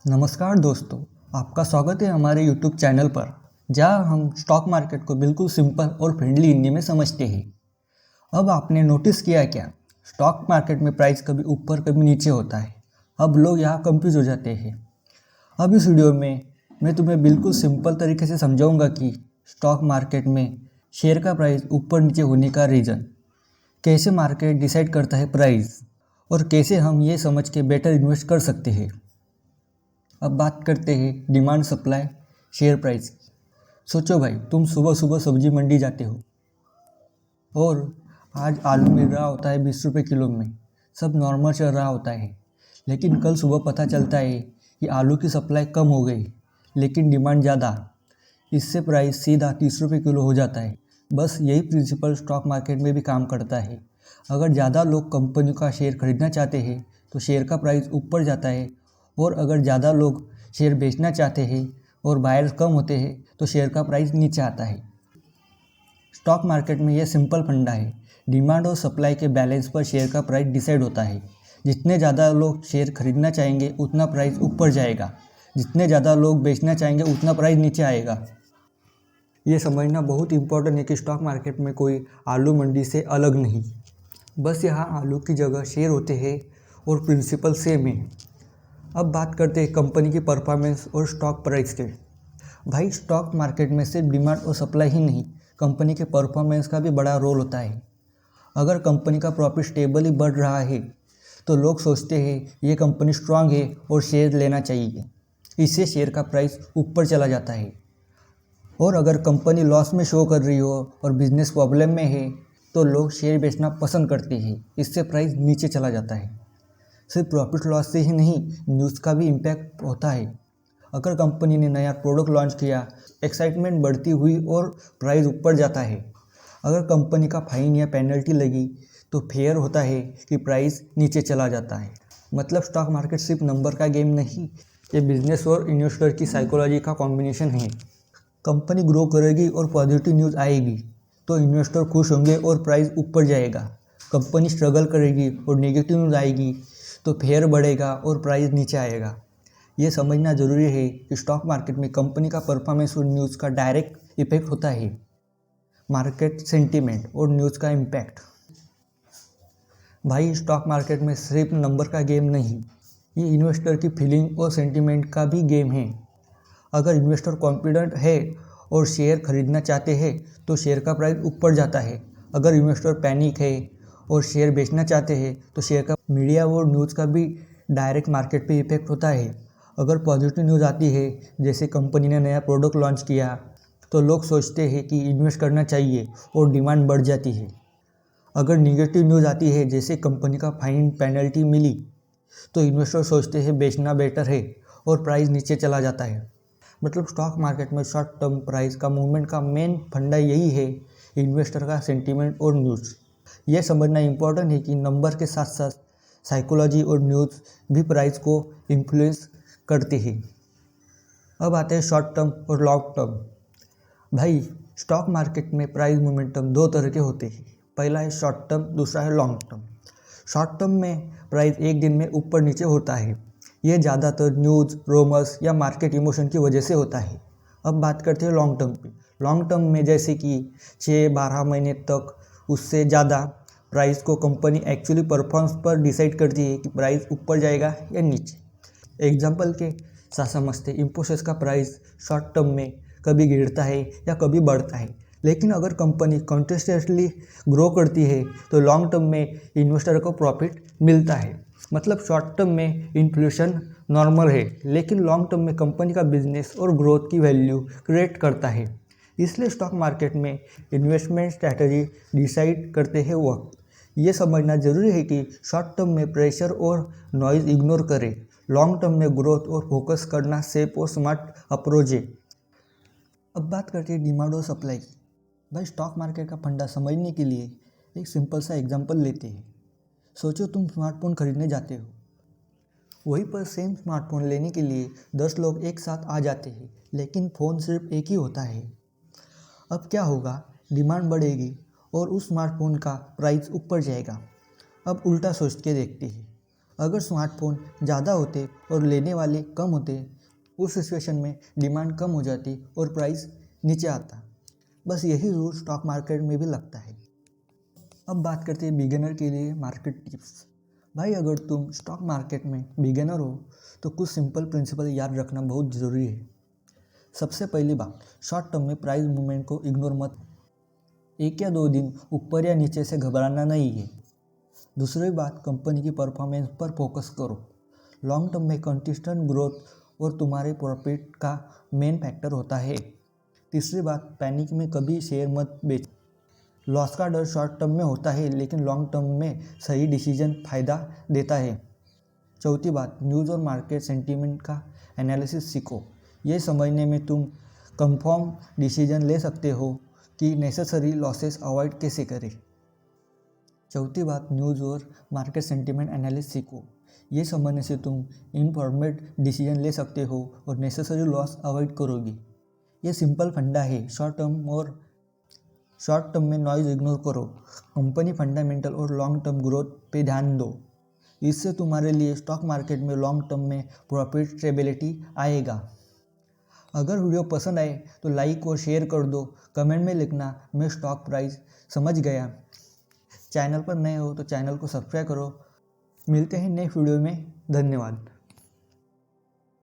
नमस्कार दोस्तों, आपका स्वागत है हमारे YouTube चैनल पर, जहां हम स्टॉक मार्केट को बिल्कुल सिंपल और फ्रेंडली हिंदी में समझते हैं। अब आपने नोटिस किया क्या, स्टॉक मार्केट में प्राइस कभी ऊपर कभी नीचे होता है। अब लोग यहाँ कंफ्यूज हो जाते हैं। अब इस वीडियो में मैं तुम्हें बिल्कुल सिंपल तरीके से समझाऊंगा कि स्टॉक मार्केट में शेयर का प्राइस ऊपर नीचे होने का रीज़न, कैसे मार्केट डिसाइड करता है प्राइस, और कैसे हम ये समझ के बेटर इन्वेस्ट कर सकते हैं। अब बात करते हैं डिमांड सप्लाई शेयर प्राइस की। सोचो भाई, तुम सुबह सुबह सब्जी मंडी जाते हो और आज आलू मिल रहा होता है 20 रुपये किलो में। सब नॉर्मल चल रहा होता है, लेकिन कल सुबह पता चलता है कि आलू की सप्लाई कम हो गई, लेकिन डिमांड ज़्यादा। इससे प्राइस सीधा 30 रुपये किलो हो जाता है। बस यही प्रिंसिपल स्टॉक मार्केट में भी काम करता है। अगर ज़्यादा लोग कंपनी का शेयर खरीदना चाहते हैं तो शेयर का प्राइस ऊपर जाता है, और अगर ज़्यादा लोग शेयर बेचना चाहते हैं और बायर्स कम होते हैं तो शेयर का प्राइस नीचे आता है। स्टॉक मार्केट में यह सिंपल फंडा है। डिमांड और सप्लाई के बैलेंस पर शेयर का प्राइस डिसाइड होता है। जितने ज़्यादा लोग शेयर खरीदना चाहेंगे उतना प्राइस ऊपर जाएगा, जितने ज़्यादा लोग बेचना चाहेंगे उतना प्राइस नीचे आएगा। ये समझना बहुत इंपॉर्टेंट है कि स्टॉक मार्केट में कोई आलू मंडी से अलग नहीं। बस यहाँ आलू की जगह शेयर होते हैं और प्रिंसिपल सेम है। अब बात करते हैं कंपनी की परफॉर्मेंस और स्टॉक प्राइस के। भाई, स्टॉक मार्केट में सिर्फ डिमांड और सप्लाई ही नहीं, कंपनी के परफॉर्मेंस का भी बड़ा रोल होता है। अगर कंपनी का प्रॉफिट स्टेबली बढ़ रहा है तो लोग सोचते हैं ये कंपनी स्ट्रांग है और शेयर लेना चाहिए। इससे शेयर का प्राइस ऊपर चला जाता है। और अगर कंपनी लॉस में शो कर रही हो और बिजनेस प्रॉब्लम में है तो लोग शेयर बेचना पसंद करते हैं। इससे प्राइस नीचे चला जाता है। सिर्फ प्रॉफिट लॉस से ही नहीं, न्यूज़ का भी इम्पैक्ट होता है। अगर कंपनी ने नया प्रोडक्ट लॉन्च किया, एक्साइटमेंट बढ़ती हुई और प्राइस ऊपर जाता है। अगर कंपनी का फाइन या पेनल्टी लगी तो फेयर होता है कि प्राइस नीचे चला जाता है। मतलब स्टॉक मार्केट सिर्फ नंबर का गेम नहीं, ये बिजनेस और इन्वेस्टर की साइकोलॉजी का कॉम्बिनेशन है। कंपनी ग्रो करेगी और पॉजिटिव न्यूज़ आएगी तो इन्वेस्टर खुश होंगे और प्राइस ऊपर जाएगा। कंपनी स्ट्रगल करेगी और नेगेटिव न्यूज़ आएगी तो फेयर बढ़ेगा और प्राइस नीचे आएगा। ये समझना ज़रूरी है कि स्टॉक मार्केट में कंपनी का परफॉर्मेंस और न्यूज़ का डायरेक्ट इफेक्ट होता है। मार्केट सेंटीमेंट और न्यूज़ का इम्पैक्ट। भाई, स्टॉक मार्केट में सिर्फ नंबर का गेम नहीं, ये इन्वेस्टर की फीलिंग और सेंटीमेंट का भी गेम है। अगर इन्वेस्टर कॉन्फिडेंट है और शेयर खरीदना चाहते हैं तो शेयर का प्राइस ऊपर जाता है। अगर इन्वेस्टर पैनिक है और शेयर बेचना चाहते हैं तो शेयर का मीडिया और न्यूज़ का भी डायरेक्ट मार्केट पे इफेक्ट होता है। अगर पॉजिटिव न्यूज़ आती है, जैसे कंपनी ने नया प्रोडक्ट लॉन्च किया, तो लोग सोचते हैं कि इन्वेस्ट करना चाहिए और डिमांड बढ़ जाती है। अगर निगेटिव न्यूज़ आती है, जैसे कंपनी का फाइन पेनल्टी मिली, तो इन्वेस्टर सोचते हैं बेचना बेटर है और प्राइस नीचे चला जाता है। मतलब स्टॉक मार्केट में शॉर्ट टर्म प्राइस का मूवमेंट का मेन फंडा यही है, इन्वेस्टर का सेंटीमेंट और न्यूज़। यह समझना इम्पोर्टेंट है कि नंबर के साथ साथ साइकोलॉजी और न्यूज़ भी प्राइस को इन्फ्लुएंस करते हैं। अब आते हैं शॉर्ट टर्म और लॉन्ग टर्म। भाई, स्टॉक मार्केट में प्राइस मोमेंटम दो तरह के होते हैं। पहला है शॉर्ट टर्म, दूसरा है लॉन्ग टर्म। शॉर्ट टर्म में प्राइस एक दिन में ऊपर नीचे होता है। ये ज़्यादातर न्यूज़, रोमर्स या मार्केट इमोशन की वजह से होता है। अब बात करते हैं लॉन्ग टर्म पे। लॉन्ग टर्म में जैसे कि 6-12 महीने तक, उससे ज़्यादा प्राइस को कंपनी एक्चुअली परफॉर्मेंस पर डिसाइड करती है कि प्राइस ऊपर जाएगा या नीचे। एग्जाम्पल के साथ समझते, इंफोसिस का प्राइस शॉर्ट टर्म में कभी गिरता है या कभी बढ़ता है, लेकिन अगर कंपनी कंसिस्टेंटली ग्रो करती है तो लॉन्ग टर्म में इन्वेस्टर को प्रॉफिट मिलता है। मतलब शॉर्ट टर्म में इन्फ्लेशन नॉर्मल है, लेकिन लॉन्ग टर्म में कंपनी का बिजनेस और ग्रोथ की वैल्यू क्रिएट करता है। इसलिए स्टॉक मार्केट में इन्वेस्टमेंट स्ट्रैटेजी डिसाइड करते हैं वक्त ये समझना जरूरी है कि शॉर्ट टर्म में प्रेशर और नॉइज़ इग्नोर करें। लॉन्ग टर्म में ग्रोथ और फोकस करना सेफ और स्मार्ट अप्रोच है। अब बात करते हैं डिमांड और सप्लाई की। भाई, स्टॉक मार्केट का फंडा समझने के लिए एक सिंपल सा एग्जांपल लेते हैं। सोचो तुम स्मार्टफोन खरीदने जाते हो, वहीं पर सेम स्मार्टफोन लेने के लिए 10 लोग एक साथ आ जाते हैं, लेकिन फ़ोन सिर्फ एक ही होता है। अब क्या होगा, डिमांड बढ़ेगी और उस स्मार्टफोन का प्राइस ऊपर जाएगा। अब उल्टा सोच के देखते हैं, अगर स्मार्टफोन ज़्यादा होते और लेने वाले कम होते, उस सिचुएशन में डिमांड कम हो जाती और प्राइस नीचे आता। बस यही रूल स्टॉक मार्केट में भी लगता है। अब बात करते हैं बिगिनर के लिए मार्केट टिप्स। भाई, अगर तुम स्टॉक मार्केट में बिगिनर हो तो कुछ सिंपल प्रिंसिपल याद रखना बहुत ज़रूरी है। सबसे पहली बात, शॉर्ट टर्म में प्राइस मूवमेंट को इग्नोर मत। 1 या 2 दिन ऊपर या नीचे से घबराना नहीं है। दूसरी बात, कंपनी की परफॉर्मेंस पर फोकस करो। लॉन्ग टर्म में कंसिस्टेंट ग्रोथ और तुम्हारे प्रॉफिट का मेन फैक्टर होता है। तीसरी बात, पैनिक में कभी शेयर मत बेच। लॉस का डर शॉर्ट टर्म में होता है, लेकिन लॉन्ग टर्म में सही डिसीजन फ़ायदा देता है। चौथी बात, न्यूज़ और मार्केट सेंटीमेंट का एनालिसिस सीखो। ये समझने में तुम कंफर्म डिसीजन ले सकते हो कि नेसेसरी लॉसेस अवॉइड कैसे करें। चौथी बात, न्यूज़ और मार्केट सेंटीमेंट एनालिसिस सीखो। ये समझने से तुम इन्फॉर्मेड डिसीजन ले सकते हो और नेसेसरी लॉस अवॉइड करोगे। ये सिंपल फंडा है। शॉर्ट टर्म में नॉइज़ इग्नोर करो, कंपनी फंडामेंटल और लॉन्ग टर्म ग्रोथ पे ध्यान दो। इससे तुम्हारे लिए स्टॉक मार्केट में लॉन्ग टर्म में प्रॉफिट स्टेबिलिटी आएगा। अगर वीडियो पसंद आए तो लाइक और शेयर कर दो। कमेंट में लिखना, मैं स्टॉक प्राइस समझ गया। चैनल पर नए हो तो चैनल को सब्सक्राइब करो। मिलते हैं नेक्स्ट वीडियो में। धन्यवाद।